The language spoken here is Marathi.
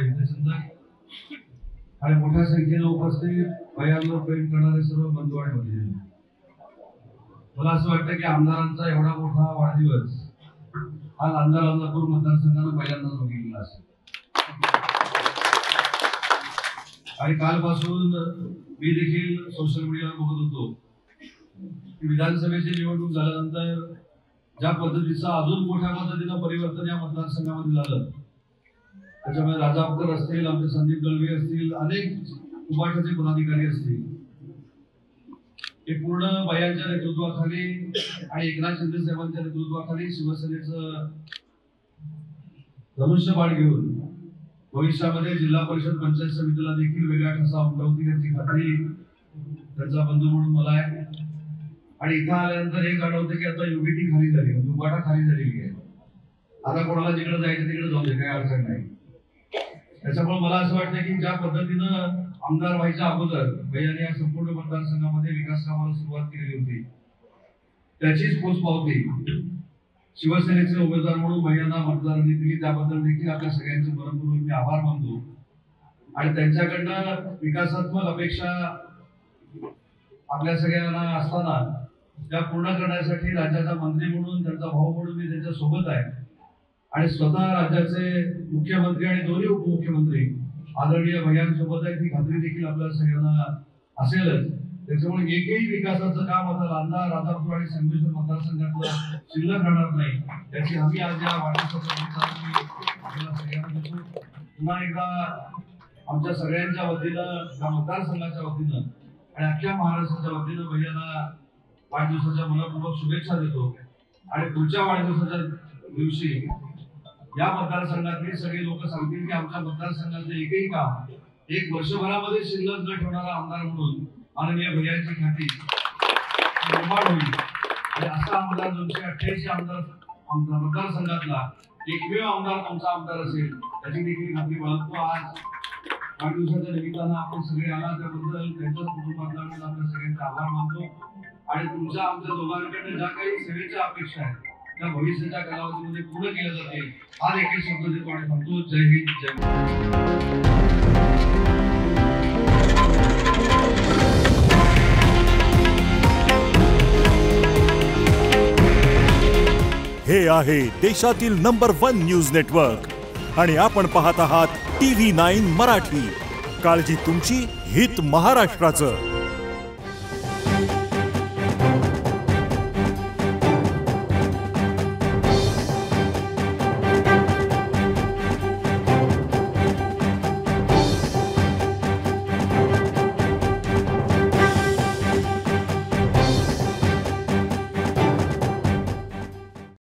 हितचिंतक आणि मोठ्या संख्येने उपस्थित भैयांवर प्रेम करणारे सर्व बंधू आणि भगिनी, मला असं वाटतं की आमदारांचा एवढा मोठा वाढदिवस हा लांजा-लांजापूर मतदारसंघानं पहिल्यांदाच बघितला असेल. आणि कालपासून मी देखील सोशल मीडियावर बघत होतो की विधानसभेची निवडणूक झाल्यानंतर ज्या पद्धतीचं अजून मोठ्या पद्धतीनं परिवर्तन या मतदारसंघामध्ये झालं, त्याच्यामुळे राजापकर असतील, आमचे संदीप दळवी असतील, अनेक उपाठाचे पदाधिकारी असतील, हे पूर्ण भैयांच्या नेतृत्वाखाली आणि एकनाथ शिंदे साहेबांच्या नेतृत्वाखाली शिवसेनेचं धनुष्यबाण घेऊन भविष्यामध्ये जिल्हा परिषद पंचायत समितीला देखील वेगळा ठसा उमटवतील याची खात्री त्यांचा बंधू म्हणून मला आहे. आणि इथं आल्यानंतर हे जाणवतं की आता युबीटी खाली झाली, उभाटा खाली झालेली आहे. आता कोणाला जिकडे जायचं तिकडे जाऊ दे, काही अडचण नाही. त्याच्यामुळे मला असं वाटतं की ज्या पद्धतीनं आमदार व्हायच्या अगोदर भैयांनी या संपूर्ण मतदारसंघामध्ये विकास कामाला सुरुवात केलेली होती, त्याचीच पोचपावती शिवसेनेचे उमेदवार म्हणून भैयांना मतदारांनी दिली. त्याबद्दल देखील आपल्या सगळ्यांचे मनपूर्वक मी आभार मानतो. आणि त्यांच्याकडनं विकासात्मक अपेक्षा आपल्या सगळ्यांना असताना त्या पूर्ण करण्यासाठी राज्याचा मंत्री म्हणून, त्यांचा भाऊ म्हणून मी त्यांच्या सोबत आहे. आणि स्वतः राज्याचे मुख्यमंत्री आणि दोन्ही उपमुख्यमंत्री आदरणीय भैयांसोबत आहे, ती खात्री देखील आपल्या सगळ्यांना असेलच. त्याच्यामुळे एकही विकासाचं काम आता लांजा, राजापूर आणि संगमेश्वर मतदारसंघातलं शिल्लक राहणार नाही, त्याची हमी आज या वाढदिवसाच्या सगळ्यांना देतो. पुन्हा एकदा आमच्या सगळ्यांच्या वतीनं, त्या मतदारसंघाच्या वतीनं आणि अख्ख्या महाराष्ट्राच्या वतीनं भैयांना वाढदिवसाच्या मनपूर्वक शुभेच्छा देतो. आणि पुढच्या वाढदिवसाच्या दिवशी या मतदारसंघातली सगळे लोक सांगतील की आमच्या मतदारसंघाचं एकही काम एक वर्षभरामध्ये शिल्लक न ठेवणारा आमदार म्हणून माननीय भैयांची ख्याती निर्माण होईल. आणि असा आमदार 288 आमदार आमचा मतदारसंघातला एकमेव आमदार तुमचा आमदार असेल, त्याची देखील खात्री बाळगतो. आज वाढदिवसाच्या निमित्तानं आपण सगळे आला त्याबद्दल त्यांच्या कुटुंबातला आपल्या सगळ्यांचे आभार मानतो. आणि तुमच्या आमच्या दोघांकडे ज्या काही सेवेच्या अपेक्षा आहेत त्या भविष्याच्या कालावधीमध्ये पूर्ण केल्या जातील, हा देखील शब्द देतो आणि सांगतो. जय हिंद, जय महाराष्ट्र. हे आहे देशातील नंबर 1 न्यूज नेटवर्क आणि आपण पाहत आहात TV9 मराठी. काळजी तुमची, हित महाराष्ट्राचं.